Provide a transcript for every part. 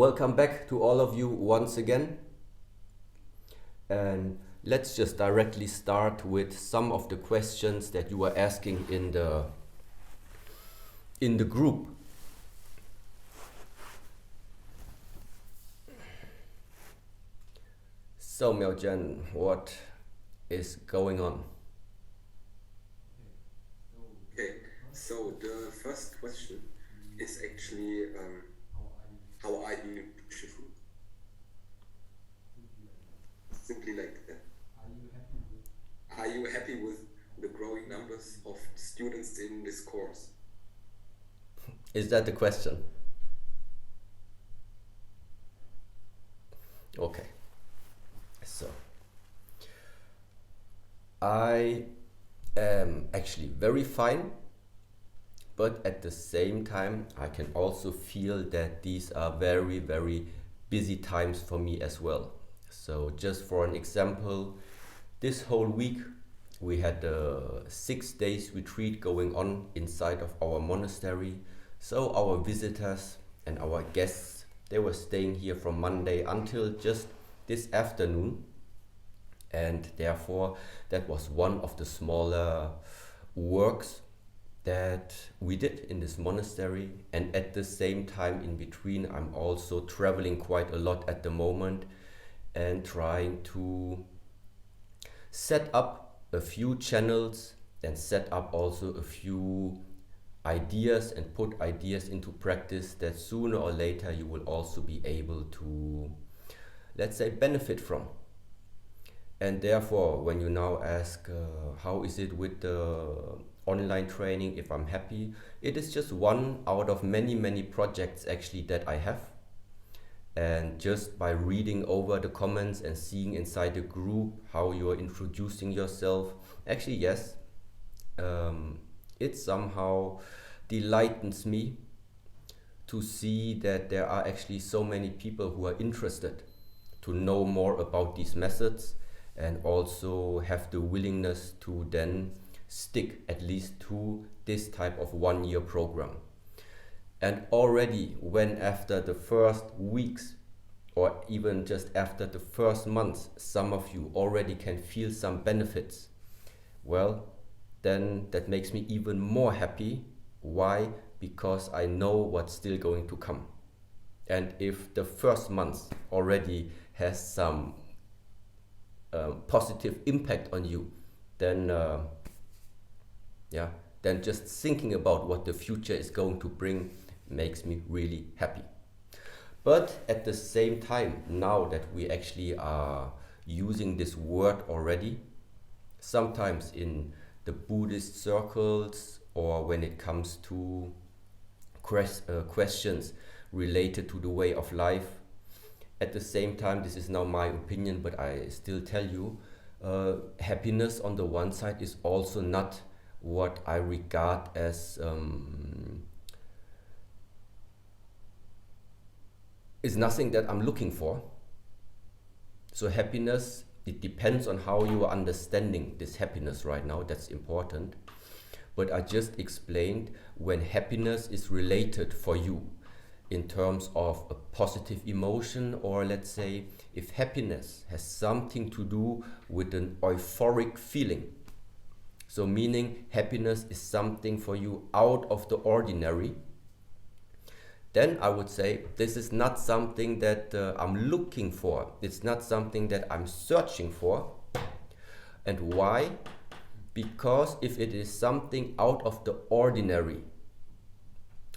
welcome back to all of you once again. And let's just directly start with some of the questions that you were asking in the group. So Miaojian, what is going on? Okay, so the first question is actually how are you, Shifu? Simply like that. Are you happy with the growing numbers of students in this course? Is that the question? Okay, so I am actually very fine, but at the same time I can also feel that these are very, very busy times for me as well. So just for an example, this whole week we had a 6 days retreat going on inside of our monastery. So our visitors and our guests, they were staying here from Monday until just this afternoon. And therefore that was one of the smaller works that we did in this monastery. And at the same time in between, I'm also traveling quite a lot at the moment and trying to set up a few channels and set up also a few ideas and put ideas into practice that sooner or later you will also be able to, let's say, benefit from. And therefore, when you now ask how is it with the online training, if I'm happy, it is just one out of many, many projects actually that I have. And just by reading over the comments and seeing inside the group how you're introducing yourself, actually yes, it somehow delightens me to see that there are actually so many people who are interested to know more about these methods and also have the willingness to then stick at least to this type of 1-year program. And already when after the first weeks or even just after the first months, some of you already can feel some benefits, well, then that makes me even more happy. Why? Because I know what's still going to come. And if the first month already has some positive impact on you, then then just thinking about what the future is going to bring makes me really happy. But at the same time, now that we actually are using this word already, sometimes in the Buddhist circles or when it comes to questions related to the way of life, at the same time, this is now my opinion, but I still tell you, happiness on the one side is also not what I regard as is nothing that I'm looking for. So happiness, it depends on how you are understanding this happiness right now. That's important. But I just explained when happiness is related for you in terms of a positive emotion, or let's say if happiness has something to do with an euphoric feeling. So meaning happiness is something for you out of the ordinary, then I would say this is not something that I'm looking for. It's not something that I'm searching for. And why? Because if it is something out of the ordinary,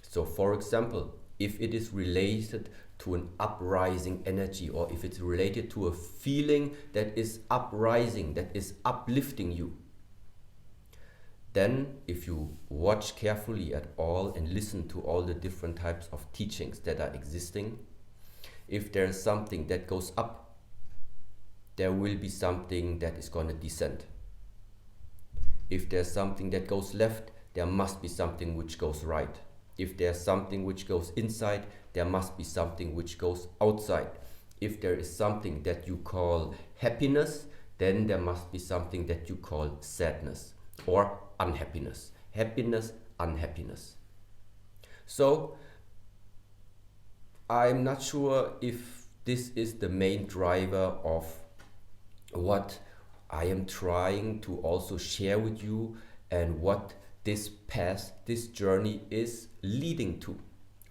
so for example, if it is related to an uprising energy, or if it's related to a feeling that is uprising, that is uplifting you, then if you watch carefully at all and listen to all the different types of teachings that are existing, if there's something that goes up, there will be something that is going to descend. If there's something that goes left, there must be something which goes right. If there's something which goes inside, there must be something which goes outside. If there is something that you call happiness, then there must be something that you call sadness or unhappiness. Happiness, unhappiness. So I'm not sure if this is the main driver of what I am trying to also share with you, and what this path, this journey is leading to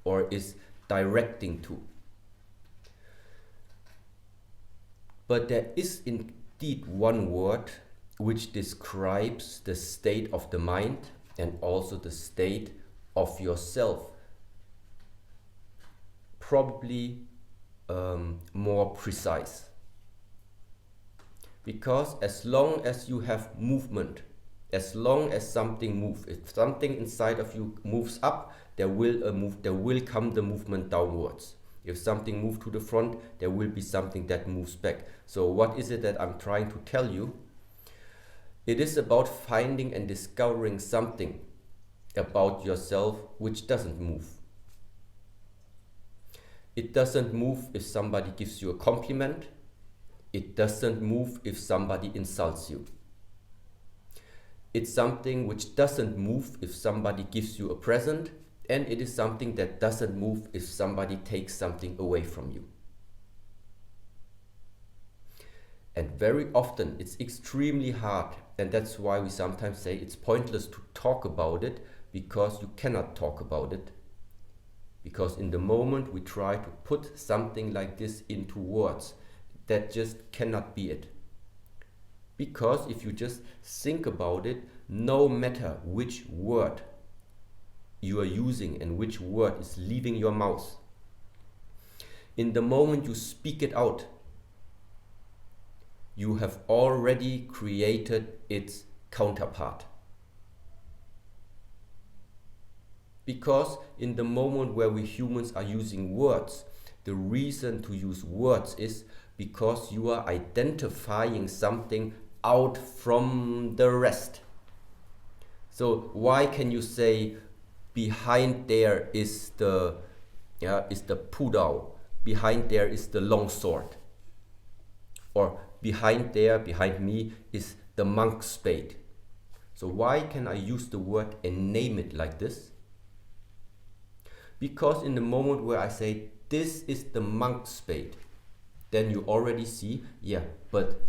or is directing to. But there is indeed one word which describes the state of the mind and also the state of yourself, probably more precise. Because as long as you have movement, as long as something moves, if something inside of you moves up, there will come the movement downwards. If something moves to the front, there will be something that moves back. So what is it that I'm trying to tell you? It is about finding and discovering something about yourself which doesn't move. It doesn't move if somebody gives you a compliment. It doesn't move if somebody insults you. It's something which doesn't move if somebody gives you a present, and it is something that doesn't move if somebody takes something away from you. And very often it's extremely hard, and that's why we sometimes say it's pointless to talk about it, because you cannot talk about it. Because in the moment we try to put something like this into words, that just cannot be it. Because if you just think about it, no matter which word you are using and which word is leaving your mouth, in the moment you speak it out, you have already created its counterpart. Because in the moment where we humans are using words, the reason to use words is because you are identifying something out from the rest. So why can you say behind there is the Pudao, behind there is the long sword, or behind me is the monk spade? So why can I use the word and name it like this? Because in the moment where I say this is the monk spade, then you already see, yeah, but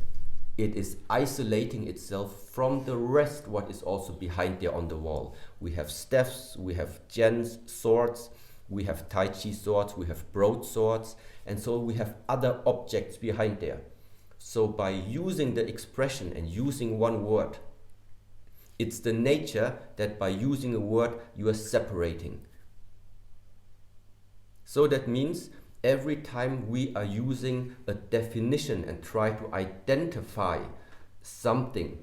it is isolating itself from the rest what is also behind there on the wall. We have staffs, we have gens swords, we have Tai Chi swords, we have broadswords, and so we have other objects behind there. So by using the expression and using one word, it's the nature that by using a word you are separating. So that means every time we are using a definition and try to identify something,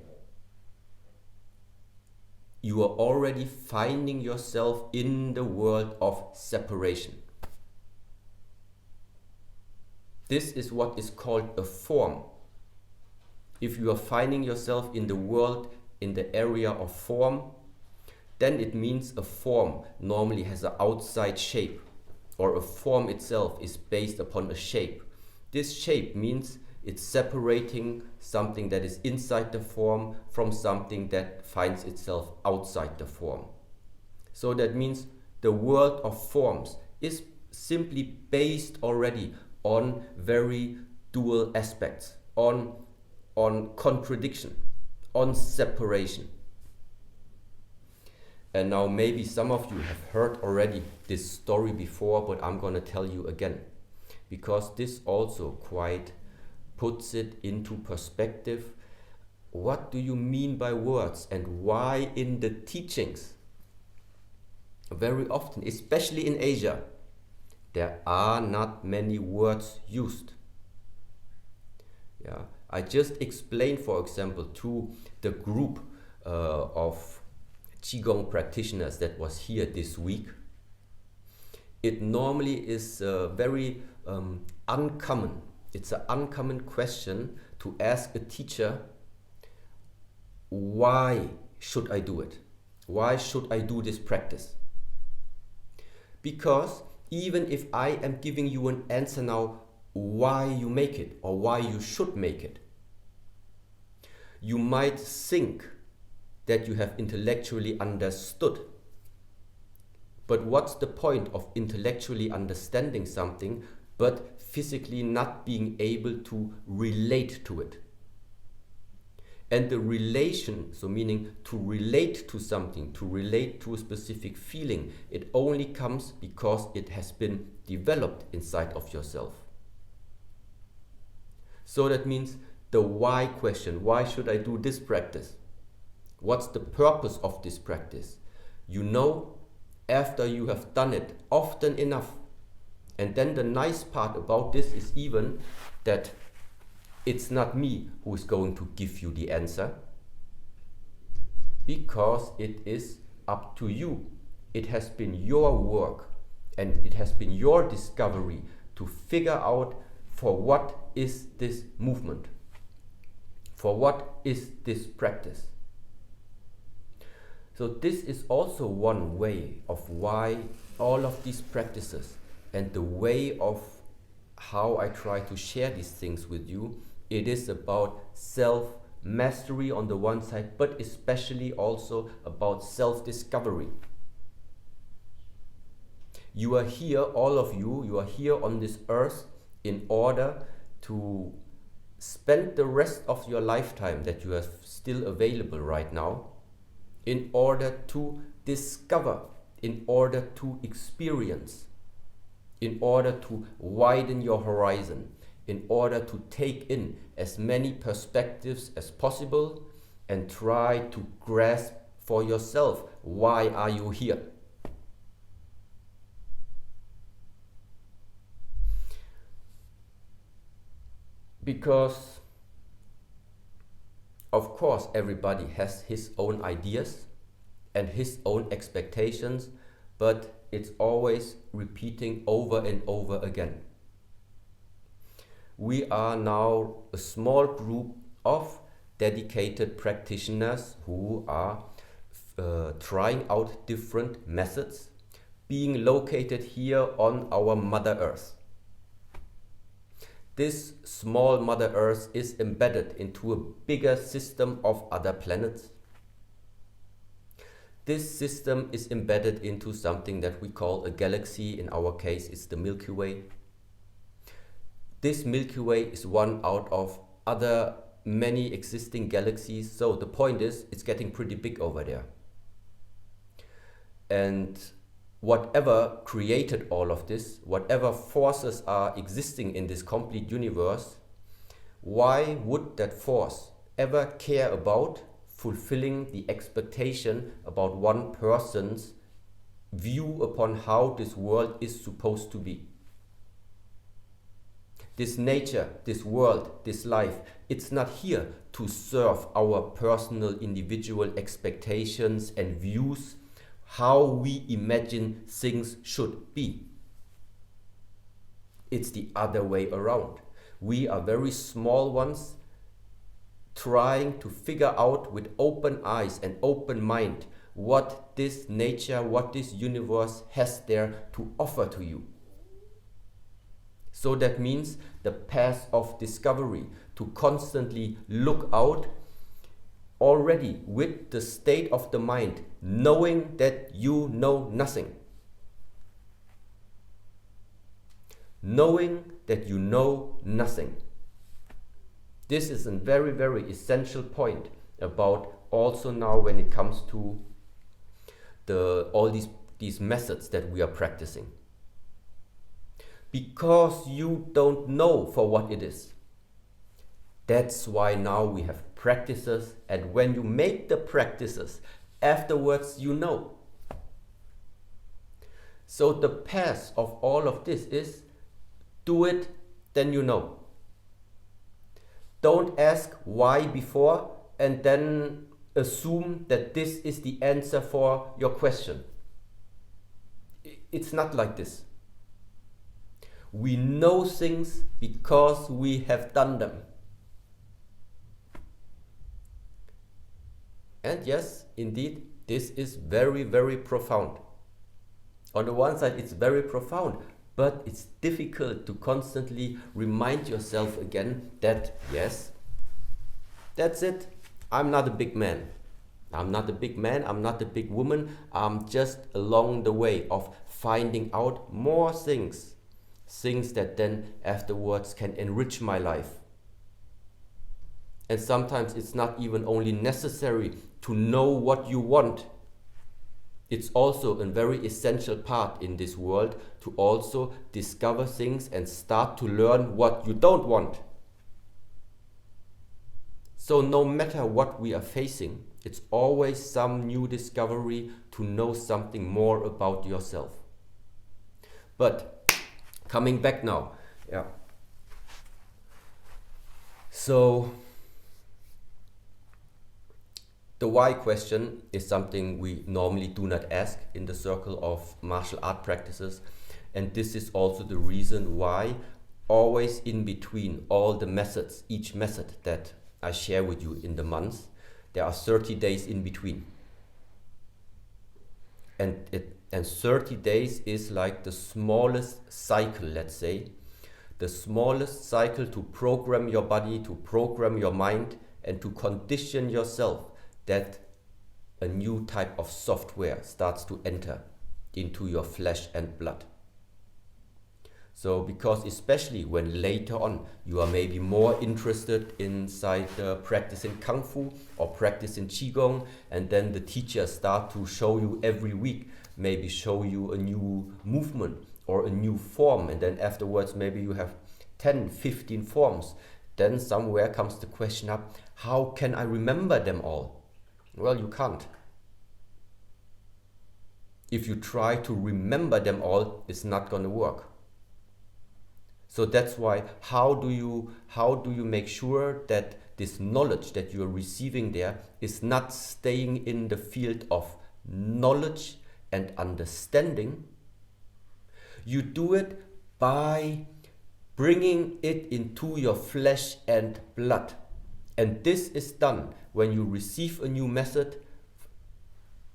you are already finding yourself in the world of separation. This is what is called a form. If you are finding yourself in the world, in the area of form, then it means a form normally has an outside shape, or a form itself is based upon a shape. This shape means it's separating something that is inside the form from something that finds itself outside the form. So that means the world of forms is simply based already on very dual aspects, on contradiction, on separation. And now maybe some of you have heard already this story before, but I'm gonna tell you again, because this also quite puts it into perspective. What do you mean by words, and why in the teachings, very often, especially in Asia, there are not many words used? Yeah, I just explained, for example, to the group of Chi Gong practitioners that was here this week. It normally is very uncommon. It's an uncommon question to ask a teacher, why should I do it? Why should I do this practice? Because even if I am giving you an answer now, why you make it or why you should make it, you might think that you have intellectually understood But what's the point of intellectually understanding something but physically not being able to relate to it? And the relation, so meaning to relate to something, to relate to a specific feeling, it only comes because it has been developed inside of yourself. So that means the why question. Why should I do this practice? What's the purpose of this practice? You know, after you have done it often enough. And then the nice part about this is even that it's not me who is going to give you the answer, because it is up to you. It has been your work and it has been your discovery to figure out for what is this movement, for what is this practice. So this is also one way of why all of these practices and the way of how I try to share these things with you, it is about self-mastery on the one side, but especially also about self-discovery. You are here, all of you, you are here on this earth in order to spend the rest of your lifetime that you have still available right now, in order to discover, in order to experience, in order to widen your horizon, in order to take in as many perspectives as possible and try to grasp for yourself, why are you here? Because of course everybody has his own ideas and his own expectations, but it's always repeating over and over again. We are now a small group of dedicated practitioners who are trying out different methods, being located here on our Mother Earth. This small Mother Earth is embedded into a bigger system of other planets. This system is embedded into something that we call a galaxy. In our case, it's the Milky Way. This Milky Way is one out of other many existing galaxies. So the point is, it's getting pretty big over there. And whatever created all of this, whatever forces are existing in this complete universe, why would that force ever care about fulfilling the expectation about one person's view upon how this world is supposed to be? This nature, this world, this life, it's not here to serve our personal individual expectations and views, how we imagine things should be. It's the other way around. We are very small ones trying to figure out with open eyes and open mind what this nature, what this universe has there to offer to you. So that means the path of discovery, to constantly look out already with the state of the mind, knowing that you know nothing. Knowing that you know nothing. This is a very, very essential point about also now when it comes to all these methods that we are practicing. Because you don't know for what it is. That's why now we have practices, and when you make the practices, afterwards you know. So the path of all of this is do it, then you know. Don't ask why before and then assume that this is the answer for your question. It's not like this. We know things because we have done them. And yes, indeed, this is very, very profound. On the one side, it's very profound, but it's difficult to constantly remind yourself again that, yes, that's it. I'm not a big man. I'm not a big man, I'm not a big woman, I'm just along the way of finding out more things that then afterwards can enrich my life. And sometimes it's not even only necessary to know what you want. It's also a very essential part in this world to also discover things and start to learn what you don't want. So no matter what we are facing, it's always some new discovery to know something more about yourself. But coming back now, so the why question is something we normally do not ask in the circle of martial art practices, and this is also the reason why always in between all the methods, each method that I share with you in the month, there are 30 days in between. And 30 days is like the smallest cycle, let's say, the smallest cycle to program your body, to program your mind, and to condition yourself that a new type of software starts to enter into your flesh and blood. So because especially when later on you are maybe more interested inside practice in Kung Fu or practice in Chi Gong, and then the teachers start to show you every week, maybe show you a new movement or a new form, and then afterwards maybe you have 10, 15 forms, then somewhere comes the question up, how can I remember them all? Well, you can't. If you try to remember them all, it's not going to work. So that's why, how do you make sure that this knowledge that you are receiving there is not staying in the field of knowledge and understanding? You do it by bringing it into your flesh and blood. And this is done when you receive a new method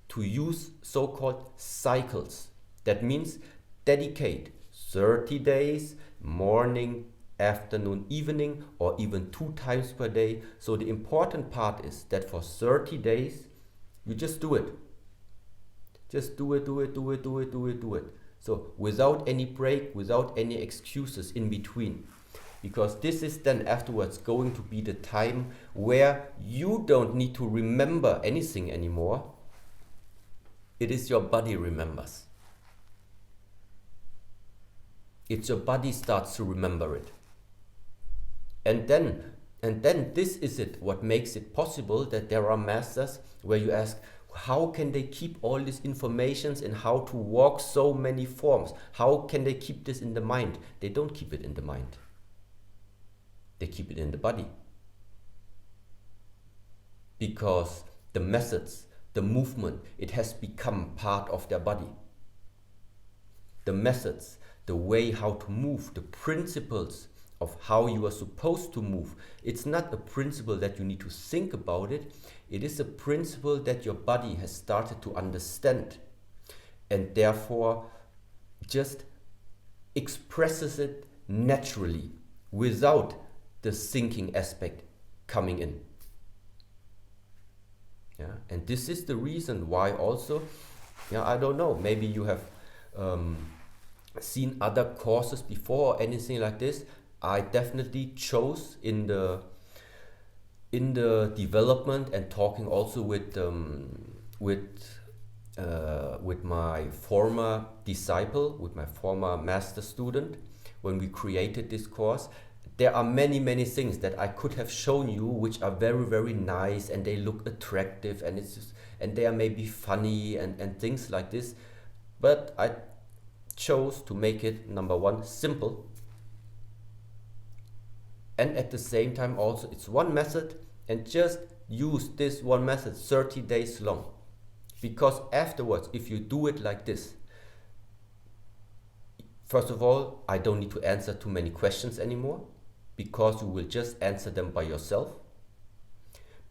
to use so-called cycles. That means dedicate 30 days, morning, afternoon, evening, or even 2 times per day. So the important part is that for 30 days, you just do it. Just do it. So without any break, without any excuses in between. Because this is then afterwards going to be the time where you don't need to remember anything anymore. It is your body remembers. It's your body starts to remember it. And then this is it, what makes it possible that there are masters where you ask, how can they keep all these informations and how to walk so many forms? How can they keep this in the mind? They don't keep it in the mind. They keep it in the body. Because the methods, the movement, it has become part of their body. The methods, the way how to move, the principles of how you are supposed to move. It's not a principle that you need to think about it. It is a principle that your body has started to understand and therefore just expresses it naturally without the thinking aspect coming in. Yeah, and this is the reason why also, I don't know, maybe you have seen other courses before or anything like this. I definitely chose in the development and talking also with my former disciple, with my former master student, when we created this course. There are many things that I could have shown you which are very nice and they look attractive and and they are maybe funny and things like this, but I chose to make it, number one, simple, and at the same time also it's one method, and just use this one method 30 days long. Because afterwards, if you do it like this, first of all, I don't need to answer too many questions anymore, because you will just answer them by yourself.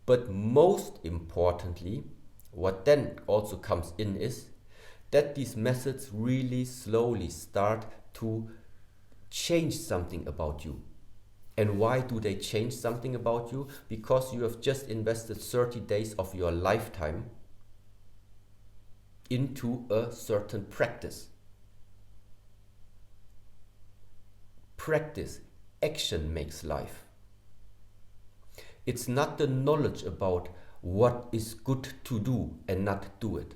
But most importantly, what then also comes in is that these methods really slowly start to change something about you. And why do they change something about you? Because you have just invested 30 days of your lifetime into a certain practice. Practice, action makes life. It's not the knowledge about what is good to do and not do it.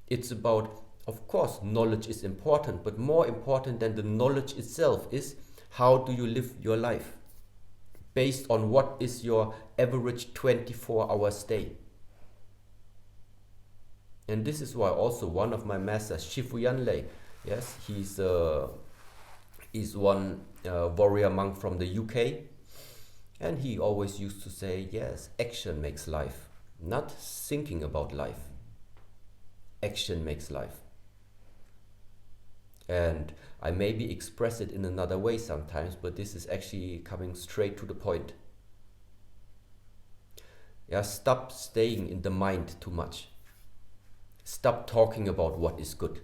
It's about, of course, knowledge is important, but more important than the knowledge itself is how do you live your life based on what is your average 24-hour day. And this is why also one of my masters, Shifu Yanlei, yes, he's one warrior monk from the UK, and he always used to say, yes, action makes life, not thinking about life. Action makes life. And I maybe express it in another way sometimes, but this is actually coming straight to the point. Yeah, stop staying in the mind too much. Stop talking about what is good.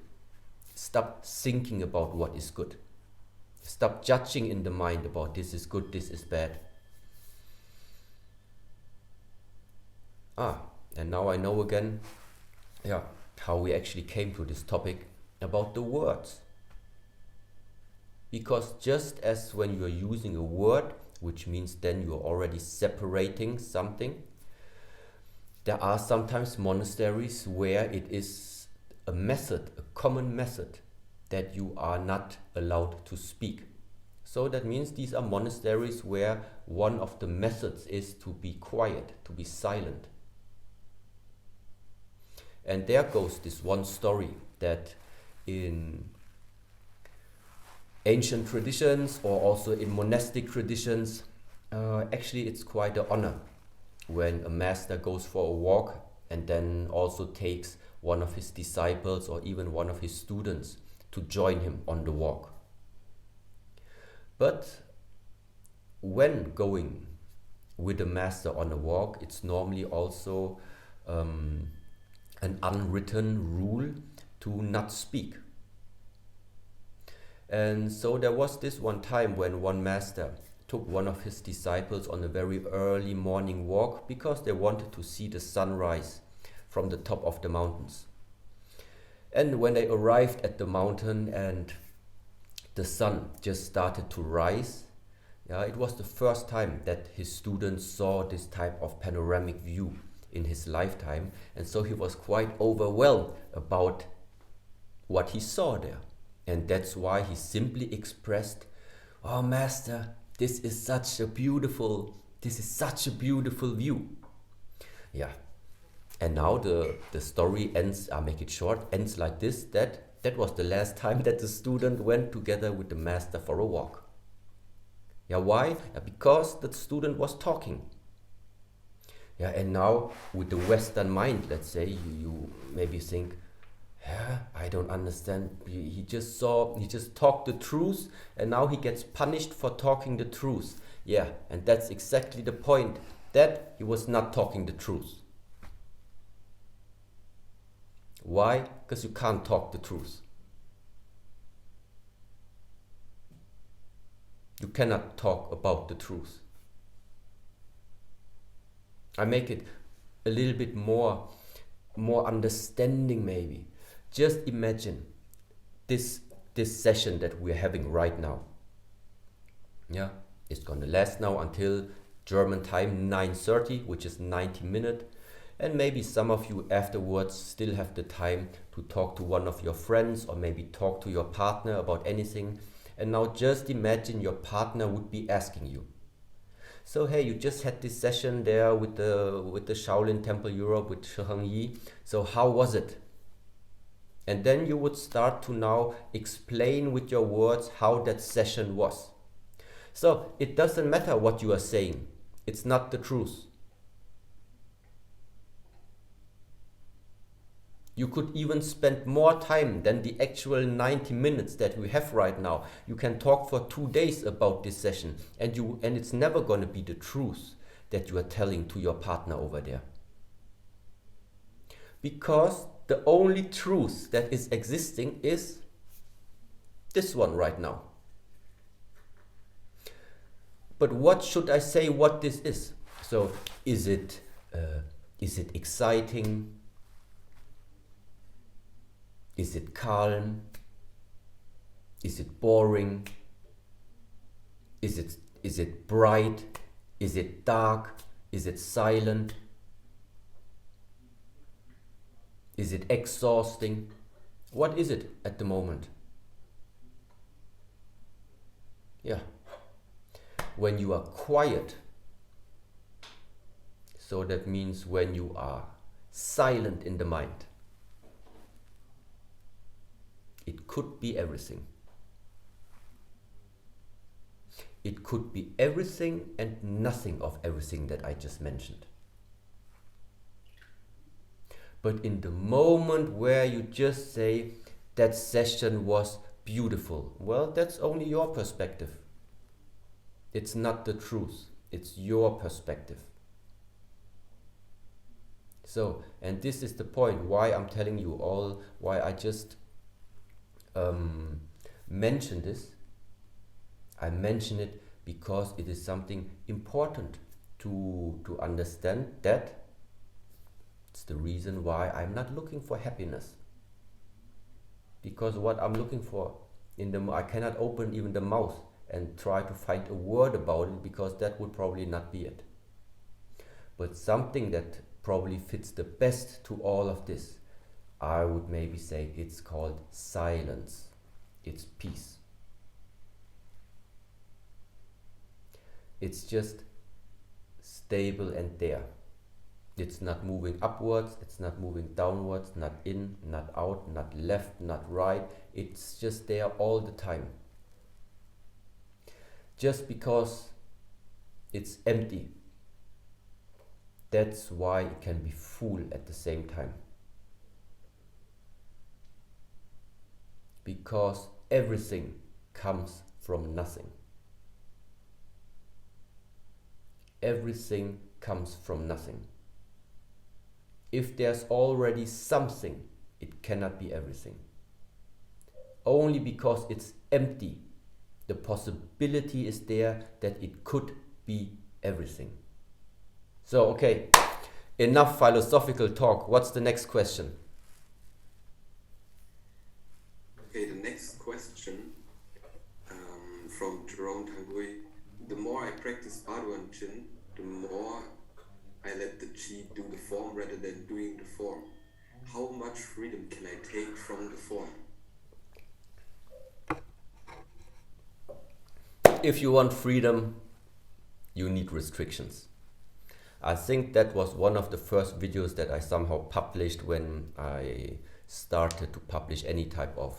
Stop thinking about what is good. Stop judging in the mind about this is good, this is bad. And now I know again, how we actually came to this topic about the words. Because just as when you are using a word, which means then you are already separating something, there are sometimes monasteries where it is a method, a common method, that you are not allowed to speak. So that means these are monasteries where one of the methods is to be quiet, to be silent. And there goes this one story that in ancient traditions or also in monastic traditions, actually it's quite an honor when a master goes for a walk and then also takes one of his disciples or even one of his students to join him on the walk. But when going with a master on a walk, it's normally also an unwritten rule to not speak. And so there was this one time when one master took one of his disciples on a very early morning walk because they wanted to see the sunrise from the top of the mountains. And when they arrived at the mountain and the sun just started to rise, it was the first time that his students saw this type of panoramic view in his lifetime, and so he was quite overwhelmed about what he saw there. And that's why he simply expressed, "Oh, Master, this is such a beautiful view." Yeah. And now the story ends, I'll make it short, ends like this, that was the last time that the student went together with the master for a walk. Yeah, why? Because the student was talking. Yeah, and now with the Western mind, let's say, you maybe think, I don't understand. He just talked the truth, and now he gets punished for talking the truth. Yeah, and that's exactly the point, that he was not talking the truth. Why? Because you can't talk the truth. You cannot talk about the truth. I make it a little bit more understanding maybe. Just imagine this session that we're having right now. Yeah, it's gonna last now until German time 9:30, which is 90 minutes. And maybe some of you afterwards still have the time to talk to one of your friends or maybe talk to your partner about anything. And now just imagine your partner would be asking you, so hey, you just had this session there with the Shaolin Temple Europe with Shi Heng Yi. So how was it? And then you would start to now explain with your words how that session was. So it doesn't matter what you are saying. It's not the truth. You could even spend more time than the actual 90 minutes that we have right now. You can talk for 2 days about this session, and it's never going to be the truth that you are telling to your partner over there. Because the only truth that is existing is this one right now. But what should I say what this is? So is it exciting? Is it calm? Is it boring? Is it bright? Is it dark? Is it silent? Is it exhausting? What is it at the moment? Yeah. When you are quiet, so that means when you are silent in the mind, it could be everything. It could be everything and nothing of everything that I just mentioned. But in the moment where you just say, that session was beautiful, well, that's only your perspective. It's not the truth. It's your perspective. So, and this is the point why I'm telling you all, why I just mention this. I mention it because it is something important to understand. That it's the reason why I'm not looking for happiness. Because what I'm looking for, I cannot open even the mouth and try to find a word about it, because that would probably not be it. But something that probably fits the best to all of this, I would maybe say it's called silence. It's peace. It's just stable and there. It's not moving upwards, it's not moving downwards, not in, not out, not left, not right. It's just there all the time. Just because it's empty, that's why it can be full at the same time. Because everything comes from nothing. Everything comes from nothing. If there's already something, it cannot be everything. Only because it's empty, the possibility is there that it could be everything. So, okay, enough philosophical talk. What's the next question? Okay, the next question from Jerome Tanguy. The more I practice Baduan Chin, the more I let the Chi do the form rather than doing the form. How much freedom can I take from the form? If you want freedom, you need restrictions. I think that was one of the first videos that I somehow published when I started to publish any type of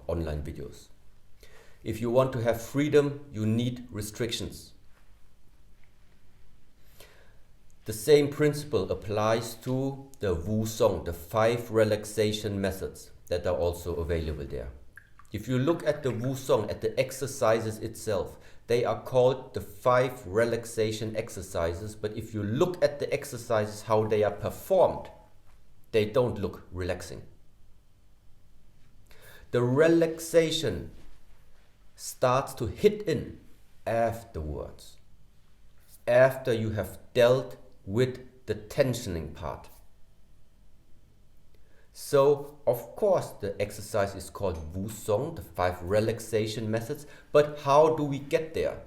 online videos. If you want to have freedom, you need restrictions. The same principle applies to the Wu Song, the 5 relaxation methods that are also available there. If you look at the Wu Song, at the exercises itself, they are called the 5 relaxation exercises, but if you look at the exercises, how they are performed, they don't look relaxing. The relaxation starts to hit in afterwards, after you have dealt with the tensioning part. So, of course, the exercise is called Wu Song, the 5 relaxation methods, but how do we get there?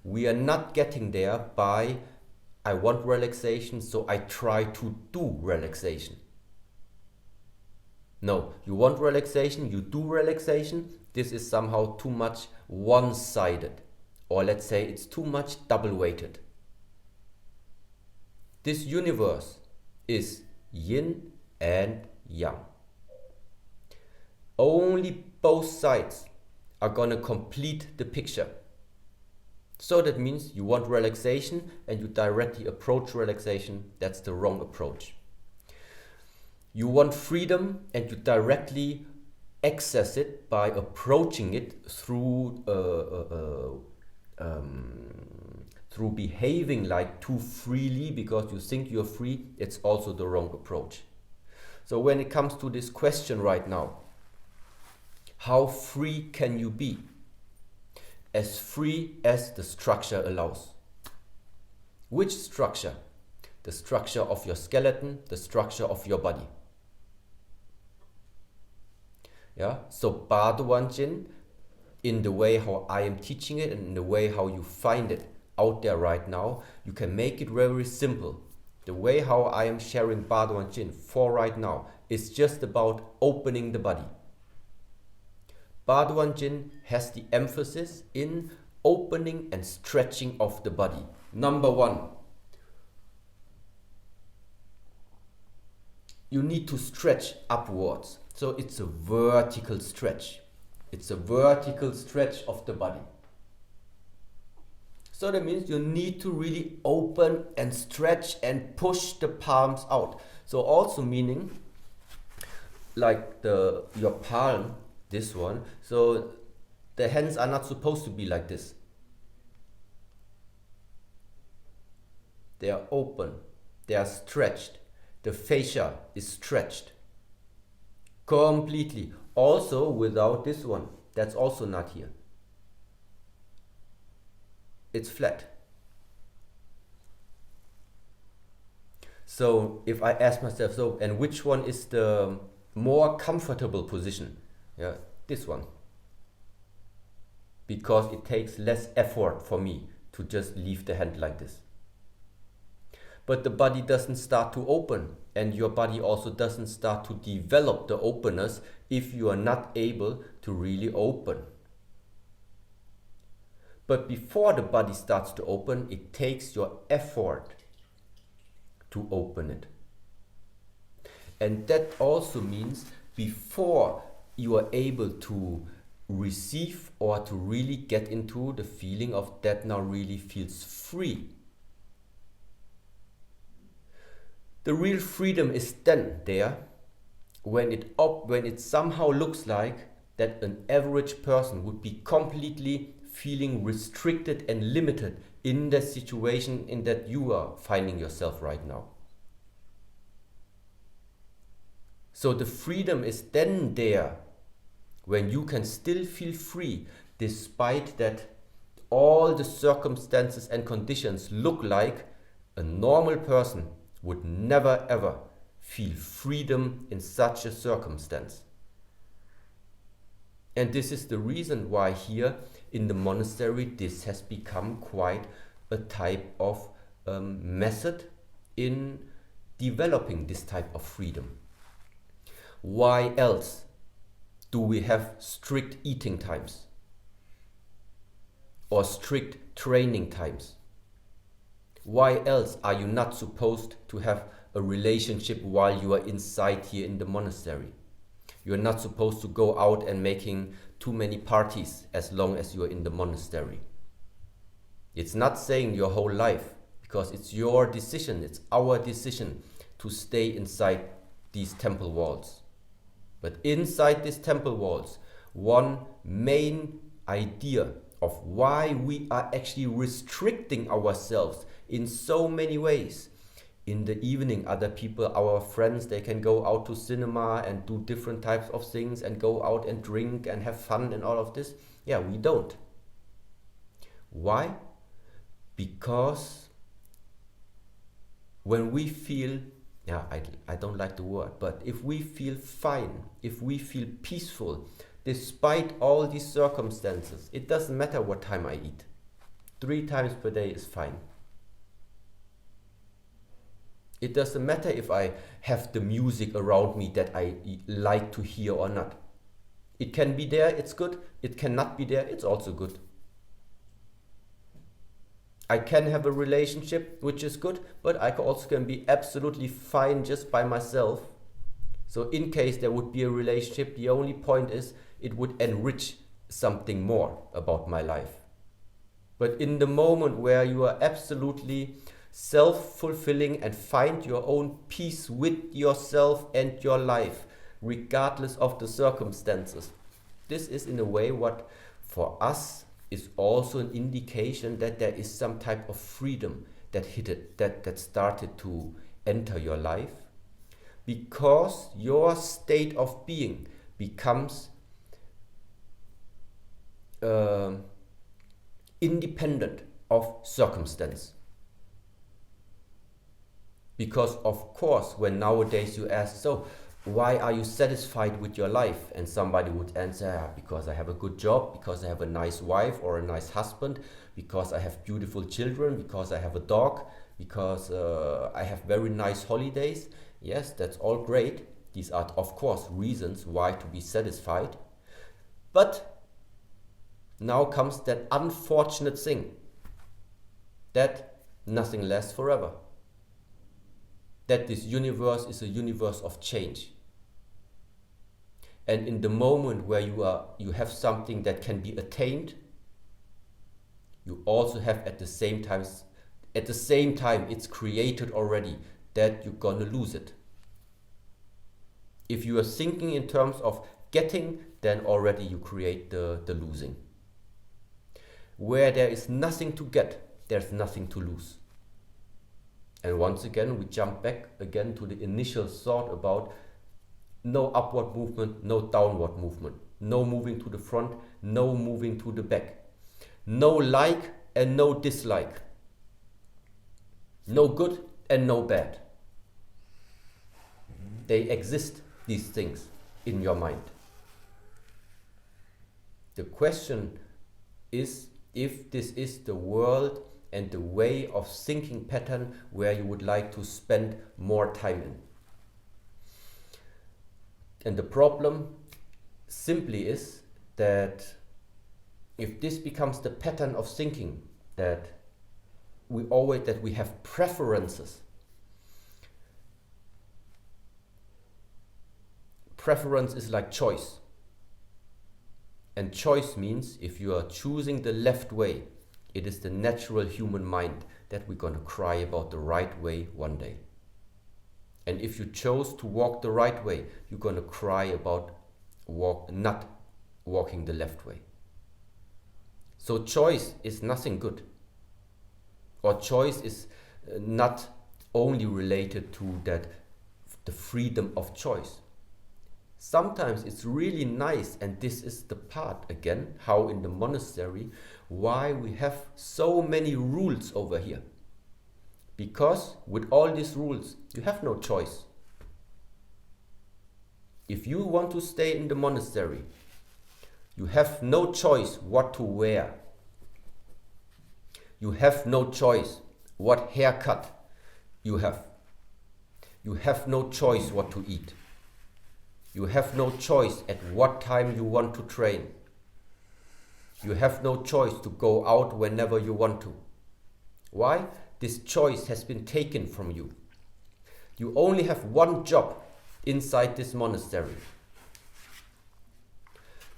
We are not getting there by, I want relaxation, so I try to do relaxation. No, you want relaxation, you do relaxation. This is somehow too much one-sided, or let's say it's too much double-weighted. This universe is yin and yang. Only both sides are going to complete the picture. So that means you want relaxation and you directly approach relaxation. That's the wrong approach. You want freedom and you directly access it by approaching it through behaving like too freely because you think you're free. It's also the wrong approach. So when it comes to this question right now, how free can you be? as free as the structure allows. Which structure? The structure of your skeleton, the structure of your body. Yeah, so Baduan Jin, in the way how I am teaching it and in the way how you find it out there right now, you can make it very simple. The way how I am sharing Baduan Jin for right now is just about opening the body. Baduan Jin has the emphasis in opening and stretching of the body. Number one, you need to stretch upwards. So it's a vertical stretch. It's a vertical stretch of the body. So that means you need to really open and stretch and push the palms out. So also meaning like your palm, this one, so the hands are not supposed to be like this. They are open, they are stretched. The fascia is stretched completely. Also without this one, that's also not here. It's flat. So if I ask myself, so, and which one is the more comfortable position? Yeah, this one. Because it takes less effort for me to just leave the hand like this. But the body doesn't start to open, and your body also doesn't start to develop the openness if you are not able to really open. But before the body starts to open, it takes your effort to open it. And that also means before you are able to receive or to really get into the feeling of that now really feels free. The real freedom is then there when it somehow looks like that an average person would be completely feeling restricted and limited in the situation in that you are finding yourself right now. So the freedom is then there when you can still feel free despite that all the circumstances and conditions look like a normal person would never ever feel freedom in such a circumstance. And this is the reason why here in the monastery this has become quite a type of method in developing this type of freedom. Why else do we have strict eating times or strict training times? Why else are you not supposed to have a relationship while you are inside here in the monastery? You're not supposed to go out and making too many parties as long as you are in the monastery. It's not saying your whole life, because it's your decision, it's our decision to stay inside these temple walls. But inside these temple walls, one main idea of why we are actually restricting ourselves in so many ways. In the evening, other people, our friends, they can go out to cinema and do different types of things and go out and drink and have fun and all of this. Yeah, we don't. Why? Because when we feel, I don't like the word, but if we feel fine, if we feel peaceful, despite all these circumstances, it doesn't matter what time I eat. 3 times per day is fine. It doesn't matter if I have the music around me that I like to hear or not. It can be there, it's good. It cannot be there, it's also good. I can have a relationship, which is good, but I also can be absolutely fine just by myself. So in case there would be a relationship, the only point is it would enrich something more about my life. But in the moment where you are absolutely self-fulfilling and find your own peace with yourself and your life, regardless of the circumstances, this is in a way what for us is also an indication that there is some type of freedom that started to enter your life, because your state of being becomes independent of circumstance. Because of course, when nowadays you ask, so why are you satisfied with your life? And somebody would answer, because I have a good job, because I have a nice wife or a nice husband, because I have beautiful children, because I have a dog, because I have very nice holidays. Yes, that's all great. These are, of course, reasons why to be satisfied. But now comes that unfortunate thing, that nothing lasts forever. That this universe is a universe of change. And in the moment where you have something that can be attained, you also have at the same time it's created already that you're gonna lose it. If you are thinking in terms of getting, then already you create the losing. Where there is nothing to get, there's nothing to lose. And once again, we jump back again to the initial thought about no upward movement, no downward movement, no moving to the front, no moving to the back, no like and no dislike, no good and no bad. They exist, these things, in your mind. The question is if this is the world and the way of thinking pattern where you would like to spend more time in. And the problem simply is that if this becomes the pattern of thinking, that we have preferences. Preference is like choice. And choice means if you are choosing the left way, it is the natural human mind that we're going to cry about the right way one day. And if you chose to walk the right way, you're going to cry about not walking the left way. So choice is nothing good. Or choice is not only related to that, the freedom of choice. Sometimes it's really nice, and this is the part again, how in the monastery, why we have so many rules over here. Because with all these rules, you have no choice. If you want to stay in the monastery, you have no choice what to wear. You have no choice what haircut you have. You have no choice what to eat. You have no choice at what time you want to train. You have no choice to go out whenever you want to. Why? This choice has been taken from you. You only have one job inside this monastery.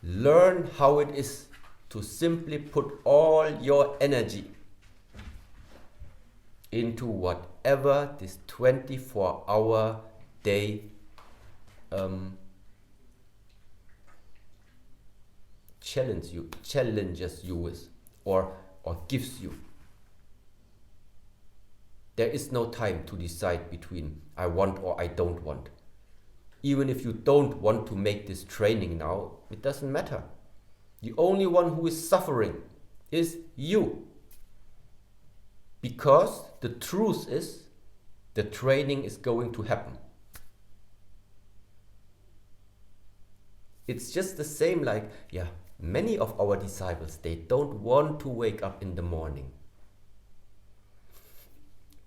Learn how it is to simply put all your energy into whatever this 24-hour day challenges you with or gives you. There is no time to decide between I want or I don't want. Even if you don't want to make this training now, it doesn't matter. The only one who is suffering is you. Because the truth is, the training is going to happen. It's just the same like, many of our disciples, they don't want to wake up in the morning.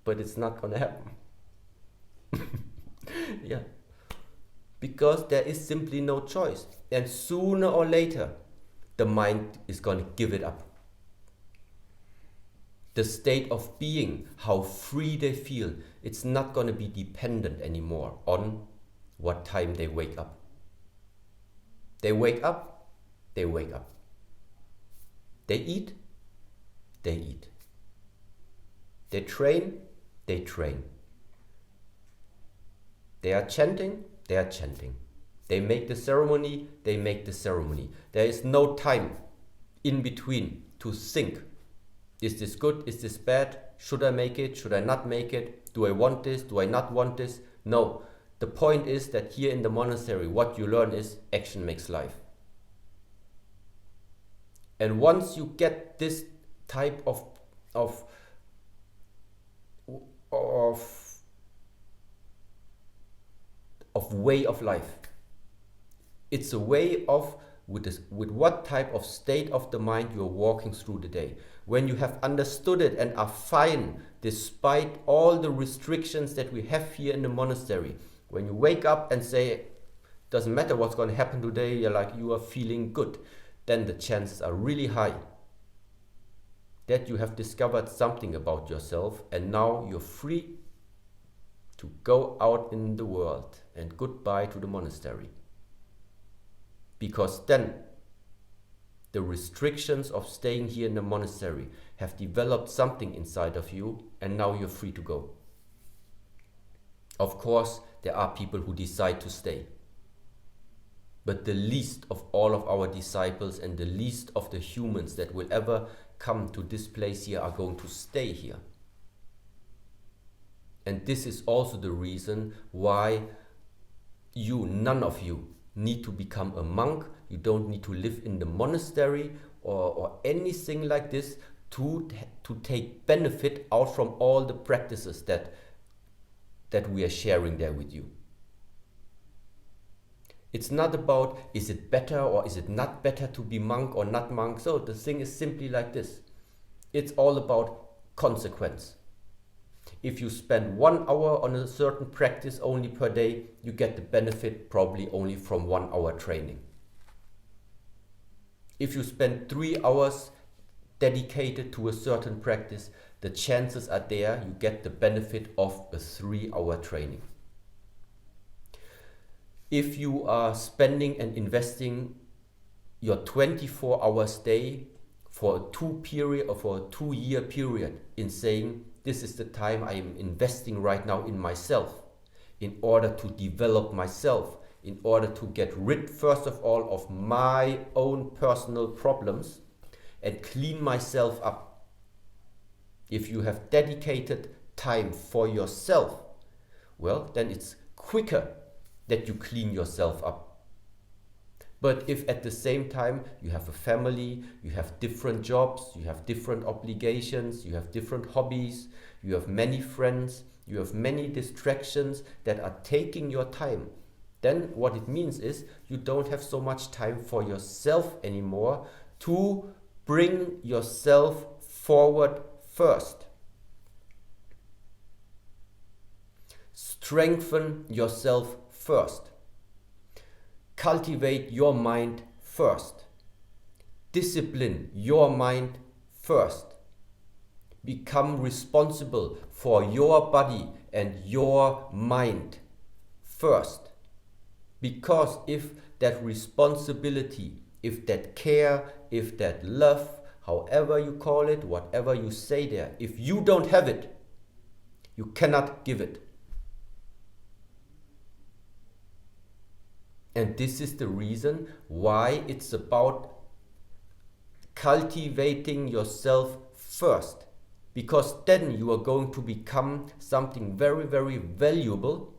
But it's not going to happen. Because there is simply no choice. And sooner or later, the mind is going to give it up. The state of being, how free they feel, it's not going to be dependent anymore on what time they wake up. They wake up, they wake up. They eat, they eat. They train, they train. They are chanting, they are chanting. They make the ceremony, they make the ceremony. There is no time in between to think. Is this good? Is this bad? Should I make it? Should I not make it? Do I want this? Do I not want this? No. The point is that here in the monastery, what you learn is action makes life. And once you get this type of way of life. It's a way of with what type of state of the mind you're walking through the day. When you have understood it and are fine despite all the restrictions that we have here in the monastery, when you wake up and say, doesn't matter what's going to happen today, you are feeling good, then the chances are really high that you have discovered something about yourself, and now you're free to go out in the world, and goodbye to the monastery. Because then the restrictions of staying here in the monastery have developed something inside of you, and now you're free to go. Of course, there are people who decide to stay. But the least of all of our disciples and the least of the humans that will ever come to this place here are going to stay here. And this is also the reason why none of you, need to become a monk. You don't need to live in the monastery or anything like this to take benefit out from all the practices that we are sharing there with you. It's not about is it better or is it not better to be monk or not monk. So the thing is simply like this. It's all about consequence. If you spend 1 hour on a certain practice only per day, you get the benefit probably only from 1 hour training. If you spend 3 hours dedicated to a certain practice, the chances are there you get the benefit of a 3-hour training. If you are spending and investing your 24 hours day for a 2-year period in saying, this is the time I am investing right now in myself, in order to develop myself, in order to get rid, first of all, of my own personal problems and clean myself up. If you have dedicated time for yourself, well, then it's quicker that you clean yourself up. But if at the same time you have a family, you have different jobs, you have different obligations, you have different hobbies, you have many friends, you have many distractions that are taking your time, then what it means is you don't have so much time for yourself anymore to bring yourself forward first. Strengthen yourself first. Cultivate your mind first. Discipline your mind first. Become responsible for your body and your mind first. Because if that responsibility, if that care, if that love, however you call it, whatever you say there, if you don't have it, you cannot give it. And this is the reason why it's about cultivating yourself first. Because then you are going to become something very, very valuable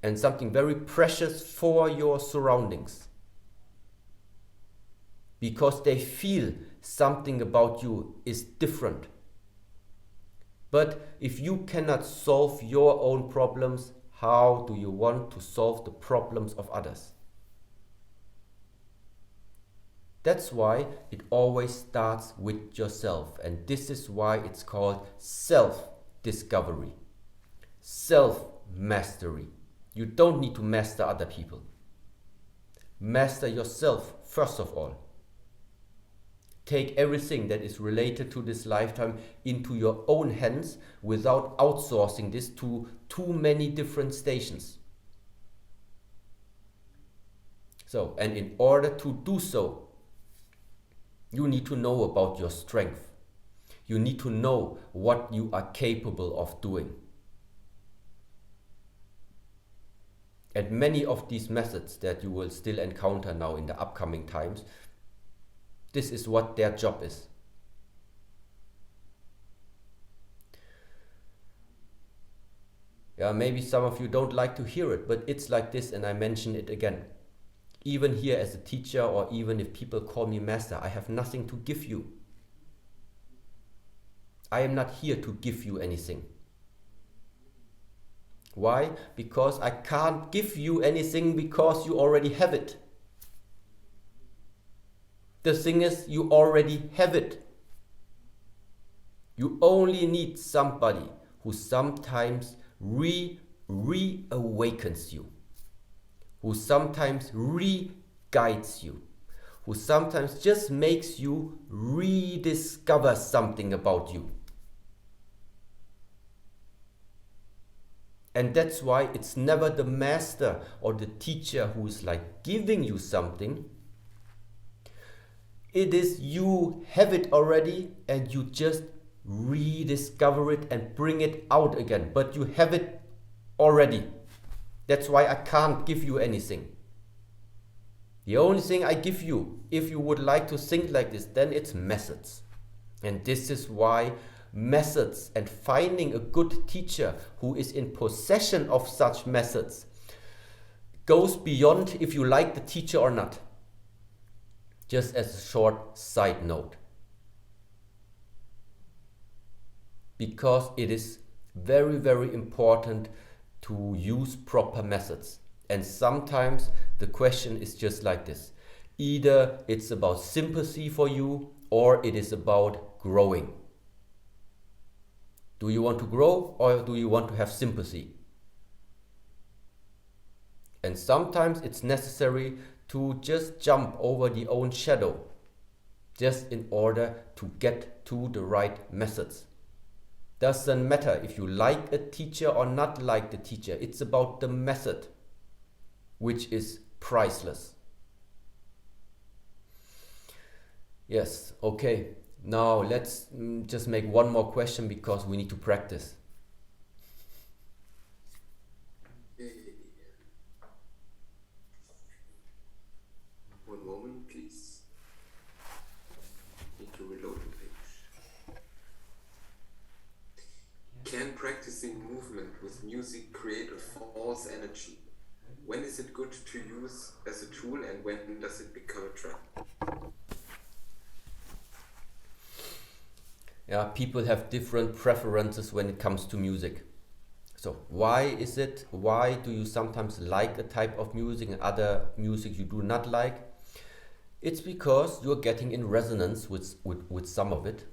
and something very precious for your surroundings. Because they feel something about you is different. But if you cannot solve your own problems, how do you want to solve the problems of others? That's why it always starts with yourself, and this is why it's called self-discovery, self-mastery. You don't need to master other people. Master yourself first of all. Take everything that is related to this lifetime into your own hands without outsourcing this to too many different stations. So, and in order to do so, you need to know about your strength. You need to know what you are capable of doing. And many of these methods that you will still encounter now in the upcoming times, this is what their job is. Yeah, maybe some of you don't like to hear it, but it's like this, and I mention it again. Even here as a teacher, or even if people call me master, I have nothing to give you. I am not here to give you anything. Why? Because I can't give you anything because you already have it. The thing is, you already have it. You only need somebody who sometimes reawakens you, who sometimes re-guides you, who sometimes just makes you rediscover something about you. And that's why it's never the master or the teacher who is like giving you something. It is you have it already and you just rediscover it and bring it out again. But you have it already. That's why I can't give you anything. The only thing I give you, if you would like to think like this, then it's methods. And this is why methods and finding a good teacher who is in possession of such methods goes beyond if you like the teacher or not. Just as a short side note. Because it is very, very important to use proper methods. And sometimes the question is just like this. Either it's about sympathy for you or it is about growing. Do you want to grow or do you want to have sympathy? And sometimes it's necessary to just jump over the own shadow, just in order to get to the right methods. Doesn't matter if you like a teacher or not like the teacher. It's about the method, which is priceless. Yes, okay. Now let's just make one more question because we need to practice. One moment, please. Need to reload the page. Can practicing movement with music create a false energy? When is it good to use as a tool and when does it become a trap? Yeah, people have different preferences when it comes to music. So why do you sometimes like a type of music and other music you do not like? It's because you're getting in resonance with some of it.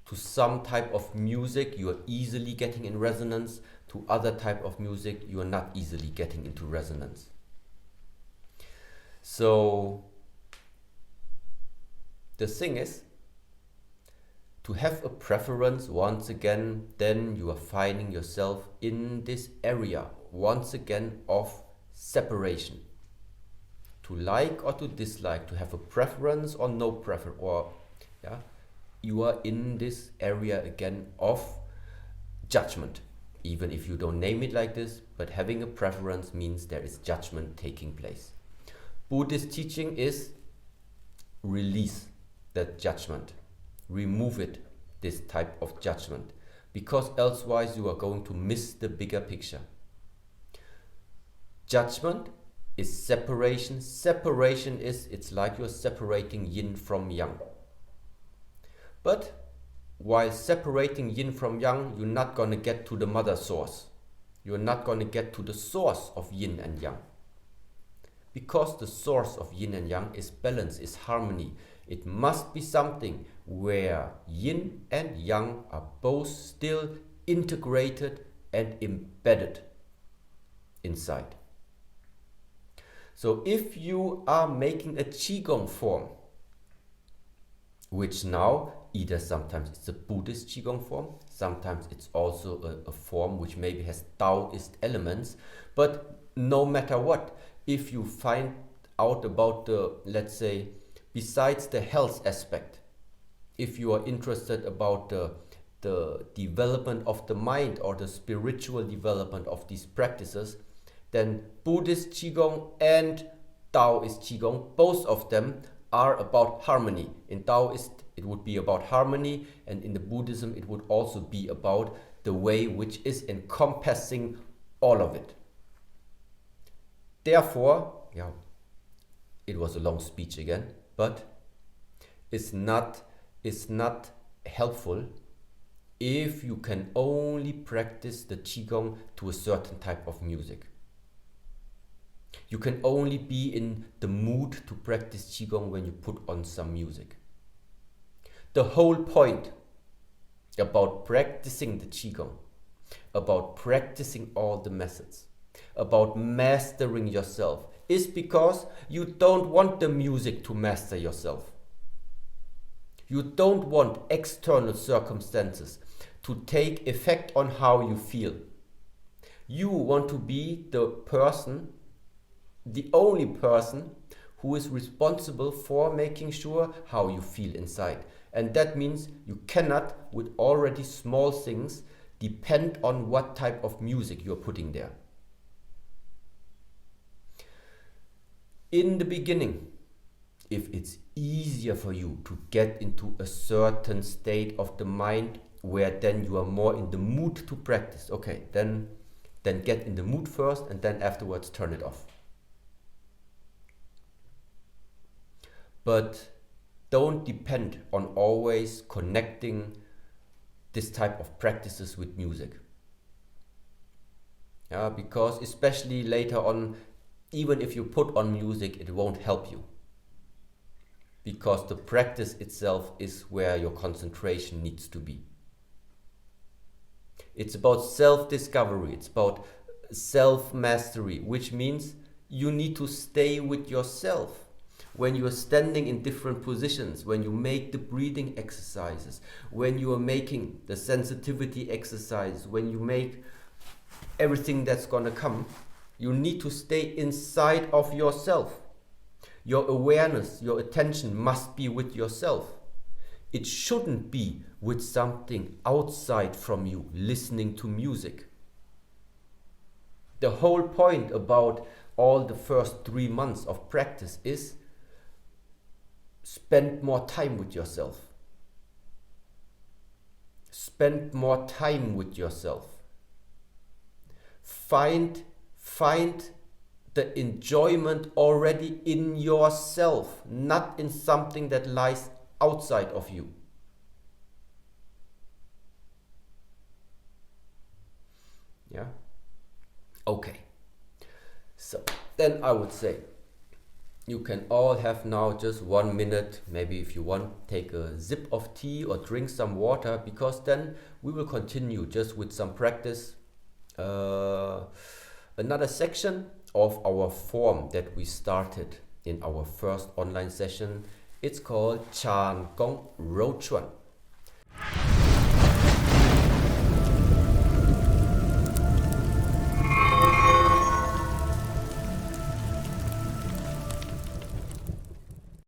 To some type of music you are easily getting in resonance. To other type of music you are not easily getting into resonance. So the thing is, to have a preference once again, then you are finding yourself in this area once again of separation. To like or to dislike, to have a preference or no preference, or yeah, you are in this area again of judgment. Even if you don't name it like this, but having a preference means there is judgment taking place. Buddhist teaching is release that judgment. Remove it, this type of judgment, because elsewise you are going to miss the bigger picture. Judgment is separation. Separation is, it's like you're separating yin from yang. But while separating yin from yang, you're not going to get to the mother source. You're not going to get to the source of yin and yang. Because the source of yin and yang is balance, is harmony. It must be something where yin and yang are both still integrated and embedded inside. So if you are making a Chi Gong form, which now either sometimes it's a Buddhist Chi Gong form, sometimes it's also a form which maybe has Daoist elements, but no matter what, if you find out about the, let's say, besides the health aspect, if you are interested about the development of the mind or the spiritual development of these practices, then Buddhist Qigong and Taoist Qigong, both of them are about harmony. In Taoist it would be about harmony, and in the Buddhism it would also be about the way which is encompassing all of it. Therefore, yeah, it was a long speech again, but it's not helpful if you can only practice the Chi Gong to a certain type of music. You can only be in the mood to practice Chi Gong when you put on some music. The whole point about practicing the Chi Gong, about practicing all the methods, about mastering yourself, is because you don't want the music to master yourself. You don't want external circumstances to take effect on how you feel. You want to be the person, the only person who is responsible for making sure how you feel inside. And that means you cannot, with already small things, depend on what type of music you're putting there. In the beginning, if it's easier for you to get into a certain state of the mind where then you are more in the mood to practice, okay, then get in the mood first and then afterwards turn it off. But don't depend on always connecting this type of practices with music. Yeah, because especially later on, even if you put on music, it won't help you. Because the practice itself is where your concentration needs to be. It's about self-discovery, it's about self-mastery, which means you need to stay with yourself. When you are standing in different positions, when you make the breathing exercises, when you are making the sensitivity exercises, when you make everything that's gonna come, you need to stay inside of yourself. Your awareness, your attention must be with yourself. It shouldn't be with something outside from you, listening to music. The whole point about all the first 3 months of practice is spend more time with yourself. Spend more time with yourself. Find the enjoyment already in yourself, not in something that lies outside of you. Yeah? Okay. So then I would say you can all have now just 1 minute, maybe if you want, take a sip of tea or drink some water, because then we will continue just with some practice. Another section of our form that we started in our first online session, it's called Chi Gong Rou Quan.